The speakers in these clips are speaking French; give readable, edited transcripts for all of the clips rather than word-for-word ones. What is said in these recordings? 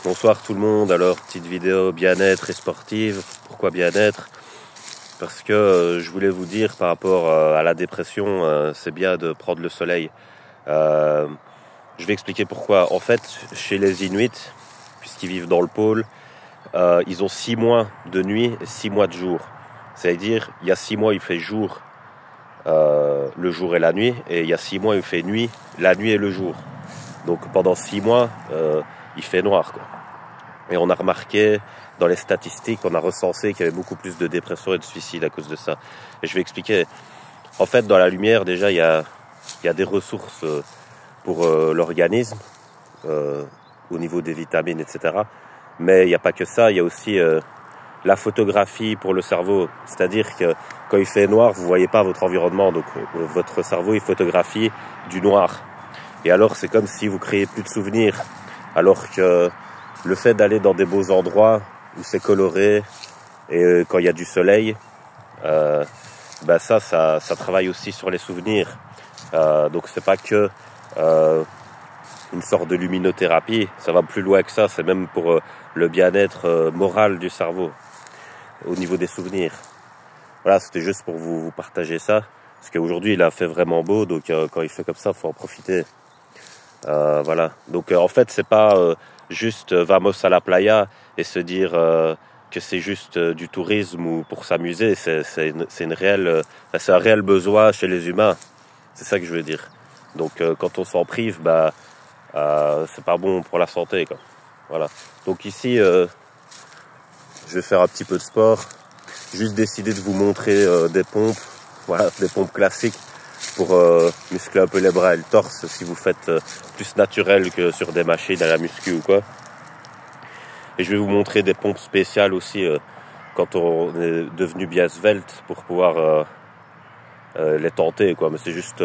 Bonsoir tout le monde. Alors, petite vidéo bien-être et sportive. Pourquoi bien-être? Parce que je voulais vous dire par rapport à la dépression, c'est bien de prendre le soleil. Je vais expliquer pourquoi. En fait, chez les Inuits, puisqu'ils vivent dans le pôle, ils ont 6 mois de nuit et 6 mois de jour. C'est-à-dire, il y a 6 mois, il fait jour, le jour et la nuit, et il y a 6 mois, il fait nuit, la nuit et le jour. Donc pendant 6 mois, il fait noir, quoi. Et on a remarqué dans les statistiques, on a recensé qu'il y avait beaucoup plus de dépression et de suicide à cause de ça. Et je vais expliquer. En fait, dans la lumière, déjà, il y a des ressources pour l'organisme, au niveau des vitamines, etc. Mais il n'y a pas que ça, il y a aussi la photographie pour le cerveau. C'est-à-dire que quand il fait noir, vous ne voyez pas votre environnement. Donc votre cerveau, il photographie du noir. Et alors, c'est comme si vous créez plus de souvenirs. Alors que le fait d'aller dans des beaux endroits où c'est coloré et quand il y a du soleil, ça travaille aussi sur les souvenirs. Donc c'est pas que une sorte de luminothérapie, ça va plus loin que ça. C'est même pour le bien-être moral du cerveau au niveau des souvenirs. Voilà, c'était juste pour vous partager ça, parce qu'aujourd'hui il a fait vraiment beau, donc quand il fait comme ça, faut en profiter. Voilà. Donc en fait, c'est pas juste vamos à la playa et se dire que c'est juste du tourisme ou pour s'amuser. C'est un réel besoin chez les humains. C'est ça que je veux dire. Donc quand on s'en prive, c'est pas bon pour la santé, quoi. Voilà. Donc ici, je vais faire un petit peu de sport. Juste décidé de vous montrer des pompes. Voilà, des pompes classiques pour muscler un peu les bras et le torse si vous faites plus naturel que sur des machines à la muscu ou quoi. Et je vais vous montrer des pompes spéciales aussi quand on est devenu bien svelte pour pouvoir les tenter, quoi. Mais c'est juste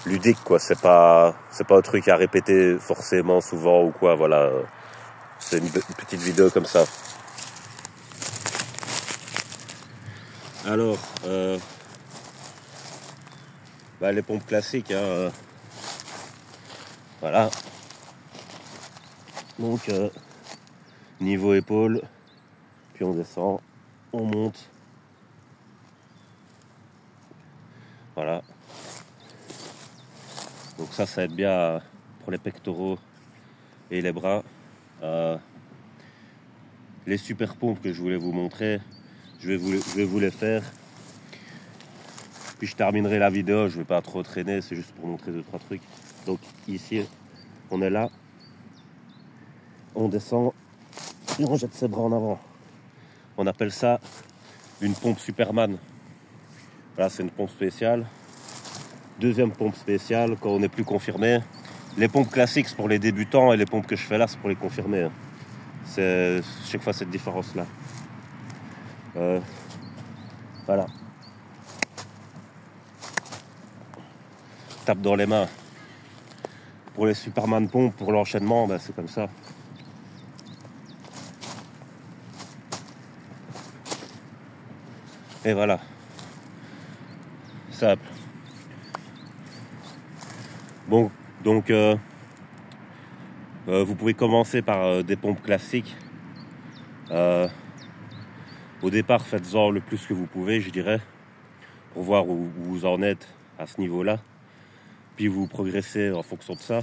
ludique, quoi. C'est pas un truc à répéter forcément souvent ou quoi. Voilà, c'est une petite vidéo comme ça. Alors les pompes classiques, hein, voilà. Donc niveau épaule, puis on descend, on monte. Voilà. Donc ça aide bien pour les pectoraux et les bras. Les super pompes que je voulais vous montrer, je vais vous les faire. Puis je terminerai la vidéo, je vais pas trop traîner, c'est juste pour montrer 2-3 trucs. Donc ici, on est là, on descend et on jette ses bras en avant. On appelle ça une pompe Superman. Voilà, c'est une pompe spéciale. Deuxième pompe spéciale quand on est plus confirmé. Les pompes classiques c'est pour les débutants et les pompes que je fais là c'est pour les confirmés. C'est chaque fois cette différence là. Voilà. Tape dans les mains. Pour les Superman pompes, pour l'enchaînement, c'est comme ça. Et voilà. Simple. Bon, donc vous pouvez commencer par des pompes classiques. Au départ, faites-en le plus que vous pouvez, je dirais, pour voir où vous en êtes à ce niveau-là. Puis vous progressez en fonction de ça.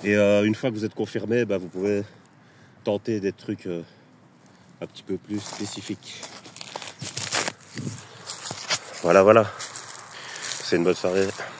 Et une fois que vous êtes confirmé, vous pouvez tenter des trucs un petit peu plus spécifiques. Voilà. C'est une bonne soirée.